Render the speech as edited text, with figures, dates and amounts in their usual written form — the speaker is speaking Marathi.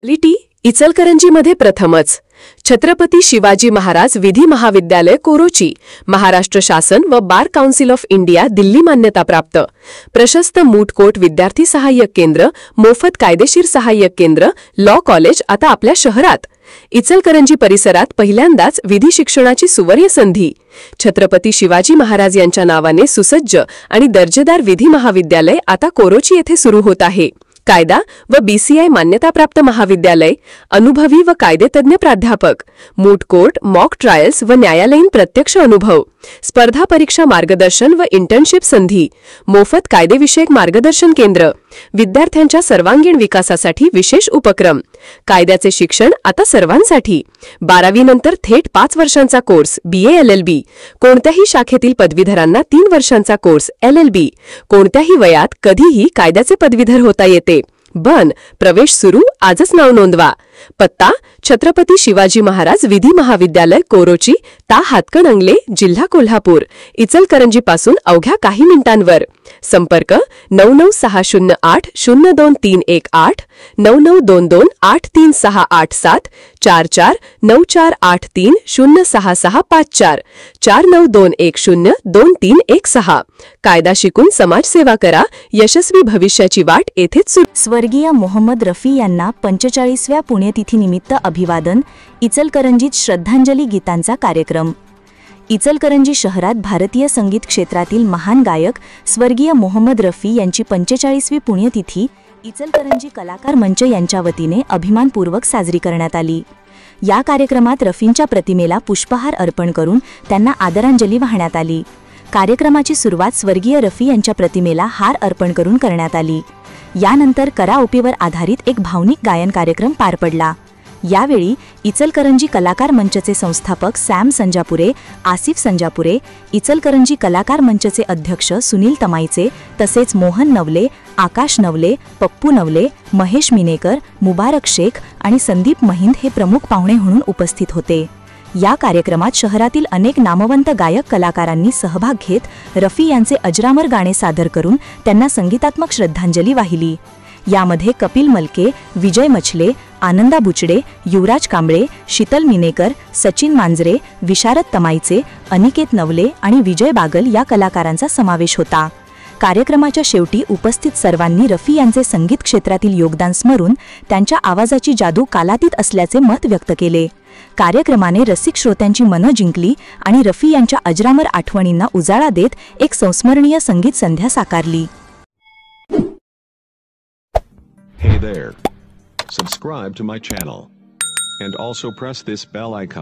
लिटी इचलकरंजीमध्ये प्रथमच छत्रपती शिवाजी महाराज विधी महाविद्यालय कोरोची, महाराष्ट्र शासन व bar council of India Delhi मान्यताप्राप्त, प्रशस्त मूट कोर्ट विद्यार्थी सहाय्यक केंद्र, मोफत कायदेशीर सहाय्यक केंद्र, लॉ कॉलेज आता आपल्या शहरात. इचलकरंजी परिसरात पहिल्यांदाच विधी शिक्षणाची सुवर्ण संधी. छत्रपती शिवाजी महाराज यांच्या नावाने सुसज्ज आणि दर्जेदार विधी महाविद्यालय आता कोरोची येथे सुरू होत आहे. कायदा व बीसीआय मान्यताप्राप्त महाविद्यालय, अनुभवी व कायदेतज्ञ प्राध्यापक, मूट कोर्ट, मॉक ट्रायल्स व न्यायालयीन प्रत्यक्ष अनुभव, स्पर्धा परीक्षा मार्गदर्शन व इंटर्नशिप संधी, मोफत कायदेविषयक मार्गदर्शन केंद्र, विद्यार्थ्यांच्या सर्वांगीण विकासासाठी विशेष उपक्रम. कायद्याचे शिक्षण आता सर्वांसाठी. 12वी नंतर थेट 5 वर्षांचा कोर्स BA LLB, कोणत्याही शाखेतील पदवीधरांना 3 वर्षांचा कोर्स LLB, कोणत्याही वयात कधीही कायद्याचे पदवीधर होता येते. बन प्रवेश सुरू, आजच नाव नोंदवा. पत्ता छत्रपती शिवाजी महाराज विधी महाविद्यालय कोरोची, ता हातकणंगले, जिल्हा कोल्हापूर. इचलकरंजी पासून अवघ्या काही मिनिटांवर. संपर्क 9960802318, 9922836887, 449483066654, 4921023116. कायदा शिकून समाजसेवा करा, यशस्वी भविष्याची वाट येथेच सुरू. स्वर्गीय मोहम्मद रफी यांना 45व्या पुण्यतिथीनिमित्त अभिवादन. इचलकरंजीत श्रद्धांजली गीतांचा कार्यक्रम. इचलकरंजी शहरात भारतीय संगीत क्षेत्रातील महान गायक स्वर्गीय मोहम्मद रफी यांची 45वी पुण्यतिथी इचलकरंजी कलाकार मंच यांच्या वतीने अभिमानपूर्वक साजरी करण्यात आली. या कार्यक्रमात रफींच्या प्रतिमेला पुष्पहार अर्पण करून त्यांना आदरांजली वाहण्यात आली. कार्यक्रमाची सुरुवात स्वर्गीय रफी यांच्या प्रतिमेला हार अर्पण करून करण्यात आली. यानंतर कराओकेवर आधारित एक भावनिक गायन कार्यक्रम पार पडला. यावेळी इचलकरंजी कलाकार मंचचे संस्थापक सॅम संजापुरे, आसिफ संजापुरे, इचलकरंजी कलाकार मंचचे अध्यक्ष सुनील तमाईचे, तसेच मोहन नवले, आकाश नवले, पप्पू नवले, महेश मिनेकर, मुबारक शेख आणि संदीप महिंद हे प्रमुख पाहुणे म्हणून उपस्थित होते. या कार्यक्रमात शहरातील अनेक नामवंत गायक कलाकारांनी सहभाग घेत रफी यांचे अजरामर गाणे सादर करून त्यांना संगीतात्मक श्रद्धांजली वाहिली. यामध्ये कपिल मलके, विजय मछले, आनंदा बुचडे, युवराज कांबळे, शीतल मिनेकर, सचिन मांजरे, विशारद तमाईचे, अनिकेत नवले आणि विजय बागल या कलाकारांचा समावेश होता. कार्यक्रमाच्या शेवटी उपस्थित सर्वांनी रफी यांचे संगीत क्षेत्रातील योगदान स्मरून त्यांच्या आवाजाची जादू कालातीत असल्याचे मत व्यक्त केले. कार्यक्रमाने रसिक श्रोत्यांची मनं जिंकली आणि रफी यांच्या अजरामर आठवणींना उजाळा देत एक संस्मरणीय संगीत संध्या साकारली. Hey there. Subscribe to my channel. And also press this bell icon.